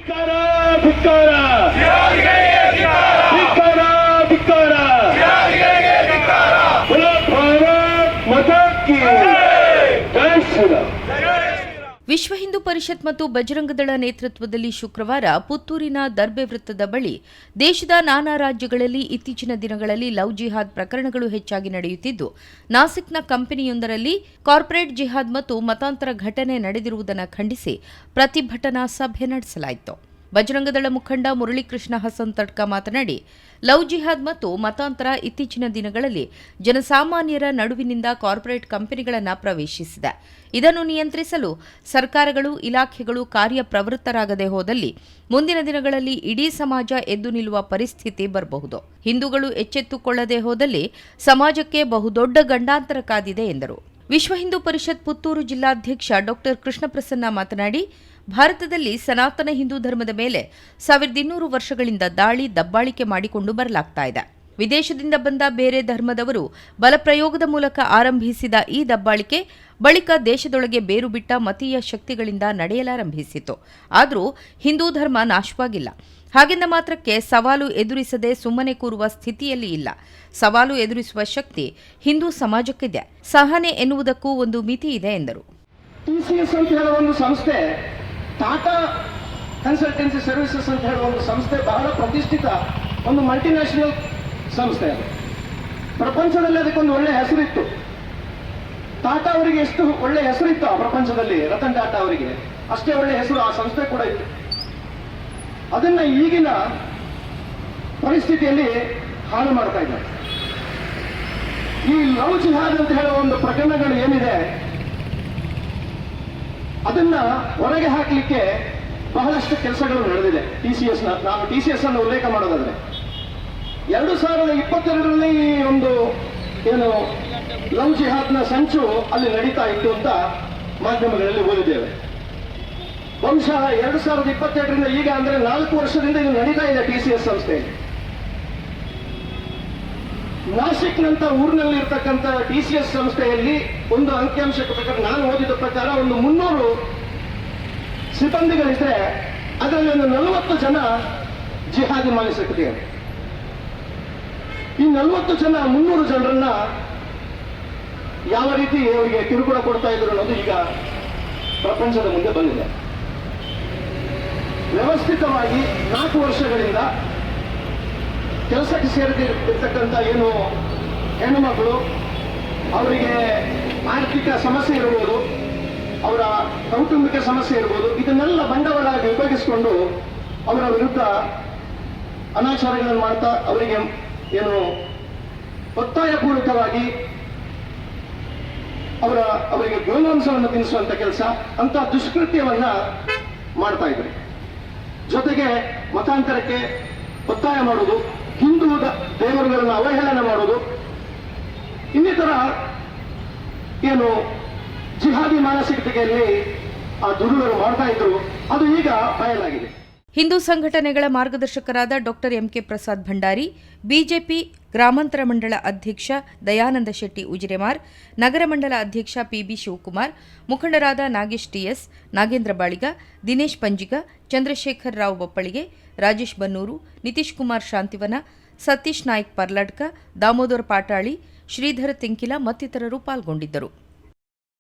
ಧಿಕ್ಕಾರ ಧಿಕ್ಕಾರ ಧಿಕ್ಕಾರ ಧಿಕ್ಕಾರ ಭಾರತ್ ಮಾತಾ ಕೀ ಜೈ ಶ್ರೀರಾಮ್. ವಿಶ್ವ ಹಿಂದೂ ಪರಿಷತ್ ಮತ್ತು ಬಜರಂಗ ದಳ ನೇತೃತ್ವದಲ್ಲಿ ಶುಕ್ರವಾರ ಪುತ್ತೂರಿನ ದರ್ಬೆ ವೃತ್ತದ ಬಳಿ ದೇಶದ ನಾನಾ ರಾಜ್ಯಗಳಲ್ಲಿ ಇತ್ತೀಚಿನ ದಿನಗಳಲ್ಲಿ ಲವ್ ಜಿಹಾದ್ ಪ್ರಕರಣಗಳು ಹೆಚ್ಚಾಗಿ ನಡೆಯುತ್ತಿದ್ದು, ನಾಸಿಕ್ನ ಕಂಪನಿಯೊಂದರಲ್ಲಿ ಕಾರ್ಪೊರೇಟ್ ಜಿಹಾದ್ ಮತ್ತು ಮತಾಂತರ ಘಟನೆ ನಡೆದಿರುವುದನ್ನು ಖಂಡಿಸಿ ಪ್ರತಿಭಟನಾ ಸಭೆ ನಡೆಸಲಾಯಿತು. ಬಜರಂಗದಳ ಮುಖಂಡ ಮುರಳೀಕೃಷ್ಣ ಹಸನ್ ತಡ್ಕ ಮಾತನಾಡಿ, ಲವ್ ಜಿಹಾದ್ ಮತ್ತು ಮತಾಂತರ ಇತ್ತೀಚಿನ ದಿನಗಳಲ್ಲಿ ಜನಸಾಮಾನ್ಯರ ನಡುವಿನಿಂದ ಕಾರ್ಪೊರೇಟ್ ಕಂಪನಿಗಳನ್ನು ಪ್ರವೇಶಿಸಿದೆ. ಇದನ್ನು ನಿಯಂತ್ರಿಸಲು ಸರ್ಕಾರಗಳು, ಇಲಾಖೆಗಳು ಕಾರ್ಯಪ್ರವೃತ್ತರಾಗದೆ ಹೋದಲ್ಲಿ ಮುಂದಿನ ದಿನಗಳಲ್ಲಿ ಇಡೀ ಸಮಾಜ ಎದ್ದು ನಿಲ್ಲುವ ಪರಿಸ್ಥಿತಿ ಬರಬಹುದು. ಹಿಂದೂಗಳು ಎಚ್ಚೆತ್ತುಕೊಳ್ಳದೆ ಹೋದಲ್ಲಿ ಸಮಾಜಕ್ಕೆ ಬಹುದೊಡ್ಡ ಗಂಡಾಂತರ ಕಾದಿದೆ ಎಂದರು. ವಿಶ್ವ ಹಿಂದೂ ಪರಿಷತ್ ಪುತ್ತೂರು ಜಿಲ್ಲಾಧ್ಯಕ್ಷ ಡಾ ಕೃಷ್ಣಪ್ರಸನ್ನ ಮಾತನಾಡಿ, ಭಾರತದಲ್ಲಿ ಸನಾತನ ಹಿಂದೂ ಧರ್ಮದ ಮೇಲೆ 1200 ವರ್ಷಗಳಿಂದ ದಾಳಿ, ದಬ್ಬಾಳಿಕೆ ಮಾಡಿಕೊಂಡು ಬರಲಾಗ್ತಾ ಇದೆ. ವಿದೇಶದಿಂದ ಬಂದ ಬೇರೆ ಧರ್ಮದವರು ಬಲಪ್ರಯೋಗದ ಮೂಲಕ ಆರಂಭಿಸಿದ ಈ ದಬ್ಬಾಳಿಕೆ ಬಳಿಕ ದೇಶದೊಳಗೆ ಬೇರು ಬಿಟ್ಟ ಮತೀಯ ಶಕ್ತಿಗಳಿಂದ ನಡೆಯಲಾರಂಭಿಸಿತು. ಆದರೂ ಹಿಂದೂ ಧರ್ಮ ನಾಶವಾಗಿಲ್ಲ. ಹಾಗೆಂದ ಮಾತ್ರಕ್ಕೆ ಸವಾಲು ಎದುರಿಸದೆ ಸುಮ್ಮನೆ ಕೂರುವ ಸ್ಥಿತಿಯಲ್ಲಿ ಇಲ್ಲ. ಸವಾಲು ಎದುರಿಸುವ ಶಕ್ತಿ ಹಿಂದೂ ಸಮಾಜಕ್ಕಿದೆ. ಸಹನೆ ಎನ್ನುವುದಕ್ಕೂ ಒಂದು ಮಿತಿ ಇದೆ ಎಂದರು. TCS ಅಂತ ಹೇಳುವ ಒಂದು ಸಂಸ್ಥೆ, ಟಾಟಾ ಕನ್ಸಲ್ಟೆನ್ಸಿ ಸರ್ವಿಸಸ್ ಅಂತ ಹೇಳುವ ಒಂದು ಸಂಸ್ಥೆ ಬಹಳ ಪ್ರತಿಷ್ಠಿತ ಒಂದು ಮಲ್ಟಿನ್ಯಾಷನಲ್ ಸಂಸ್ಥೆ. ಅದು ಪ್ರಪಂಚದಲ್ಲಿ ಅದಕ್ಕೊಂದು ಒಳ್ಳೆ ಹೆಸರಿತ್ತು. ಟಾಟಾ ಅವರಿಗೆ ಎಷ್ಟು ಒಳ್ಳೆ ಹೆಸರಿತ್ತು ಆ ಪ್ರಪಂಚದಲ್ಲಿ, ರತನ್ ಟಾಟಾ ಅವರಿಗೆ ಅಷ್ಟೇ ಒಳ್ಳೆ ಹೆಸರು ಆ ಸಂಸ್ಥೆ ಕೂಡ ಇತ್ತು. ಅದನ್ನ ಈಗಿನ ಪರಿಸ್ಥಿತಿಯಲ್ಲಿ ಹಾಳು ಮಾಡ್ತಾ ಇದ್ದಾರೆ. ಈ ಲವ್ ಜಿಹಾದ್ ಅಂತ ಹೇಳುವ ಒಂದು ಪ್ರಕರಣಗಳು ಏನಿದೆ, ಅದನ್ನ ಹೊರಗೆ ಹಾಕಲಿಕ್ಕೆ ಬಹಳಷ್ಟು ಕೆಲಸಗಳು ನಡೆದಿದೆ. ನಾನು TCS ಅನ್ನು ಉಲ್ಲೇಖ ಮಾಡೋದಾದ್ರೆ 2022ರಲ್ಲಿ ಒಂದು ಏನು ಲವ್ ಜಿಹಾದ್ನ ಸಂಚು ಅಲ್ಲಿ ನಡೀತಾ ಇತ್ತು ಅಂತ ಮಾಧ್ಯಮಗಳಲ್ಲಿ ಓದಿದ್ದೇವೆ. ಬಹುಶಃ 2022ರಿಂದ ಈಗ ಅಂದ್ರೆ 4 ವರ್ಷದಿಂದ ಇದು ನಡೀತಾ ಇದೆ TCS ಸಂಸ್ಥೆಯಲ್ಲಿ. ನಾಸಿಕ್ನಂತ ಊರಿನಲ್ಲಿ ಇರ್ತಕ್ಕಂಥ TCS ಸಂಸ್ಥೆಯಲ್ಲಿ ಒಂದು ಅಂಕಿಅಂಶಕ್ಕೆ ಪ್ರಕಾರ, ನಾನು ಓದಿದ ಪ್ರಕಾರ, ಒಂದು 300 ಸಿಬ್ಬಂದಿಗಳಿದ್ರೆ ಅದರಲ್ಲಿ ಒಂದು 40 ಜನ ಜಿಹಾದಿ ಮಾನಸಿಕತೆಯರು. ಈ 40 ಜನ 300 ಜನರನ್ನ ಯಾವ ರೀತಿ ಅವರಿಗೆ ಕಿರುಕುಳ ಕೊಡ್ತಾ ಇದ್ರು ಅನ್ನೋದು ಈಗ ಪ್ರಪಂಚದ ಮುಂದೆ ಬಂದಿದೆ. ವ್ಯವಸ್ಥಿತವಾಗಿ 4 ವರ್ಷಗಳಿಂದ ಕೆಲಸಕ್ಕೆ ಸೇರಿರ್ತಕ್ಕಂಥ ಏನು ಹೆಣ್ಣು ಮಕ್ಕಳು, ಅವರಿಗೆ ಆರ್ಥಿಕ ಸಮಸ್ಯೆ ಇರಬಹುದು, ಅವರ ಕೌಟುಂಬಿಕ ಸಮಸ್ಯೆ ಇರಬಹುದು, ಇದನ್ನೆಲ್ಲ ಬಂಡವಾಳವಾಗಿ ಉಪಯೋಗಿಸಿಕೊಂಡು ಅವರ ವಿರುದ್ಧ ಅನಾಚಾರಗಳನ್ನು ಮಾಡ್ತಾ ಅವರಿಗೆ ಏನು ಒತ್ತಾಯಪೂರ್ವಕವಾಗಿ ಅವರಿಗೆ ಗೋಮಾಂಸವನ್ನು ತಿನ್ನಿಸುವಂತ ಕೆಲಸ, ಅಂತ ದುಷ್ಕೃತ್ಯವನ್ನ ಮಾಡ್ತಾ ಇದ್ದಾರೆ. ಜೊತೆಗೆ ಮತಾಂತರಕ್ಕೆ ಒತ್ತಾಯ ಮಾಡೋದು, ಹಿಂದೂ ದೇವರುಗಳನ್ನು ಅವಹೇಳನ ಮಾಡೋದು, ಇನ್ನಿತರ ಏನು ಜಿಹಾದಿ ಮಾನಸಿಕತೆಯಲ್ಲಿ ಆ ದುರ್ಗರು ಮಾಡ್ತಾ ಇದ್ರು, ಅದು ಈಗ ಬಯಲಾಗಿದೆ. ಹಿಂದೂ ಸಂಘಟನೆಗಳ ಮಾರ್ಗದರ್ಶಕರಾದ ಡಾ ಎಂಕೆ ಪ್ರಸಾದ್ ಭಂಡಾರಿ, ಬಿಜೆಪಿ ಗ್ರಾಮಾಂತರ ಮಂಡಳ ಅಧ್ಯಕ್ಷ ದಯಾನಂದ ಶೆಟ್ಟಿ ಉಜಿರೆಮಾರ್, ನಗರ ಮಂಡಲ ಅಧ್ಯಕ್ಷ ಪಿಬಿ ಶಿವಕುಮಾರ್, ಮುಖಂಡರಾದ ನಾಗೇಶ್ ಟಿಎಸ್, ನಾಗೇಂದ್ರ ಬಾಳಿಗ, ದಿನೇಶ್ ಪಂಜಿಗ, ಚಂದ್ರಶೇಖರ್ ರಾವ್ ಬಪ್ಪಳಿಗೆ, ರಾಜೇಶ್ ಬನ್ನೂರು, ನಿತೀಶ್ ಕುಮಾರ್ ಶಾಂತಿವನ, ಸತೀಶ್ ನಾಯ್ಕ್ ಪರ್ಲಾಡ್ಕ, ದಾಮೋದರ್ ಪಾಟಾಳಿ, ಶ್ರೀಧರ ತಿಂಕಿಲ ಮತ್ತಿತರರು ಪಾಲ್ಗೊಂಡಿದ್ದರು.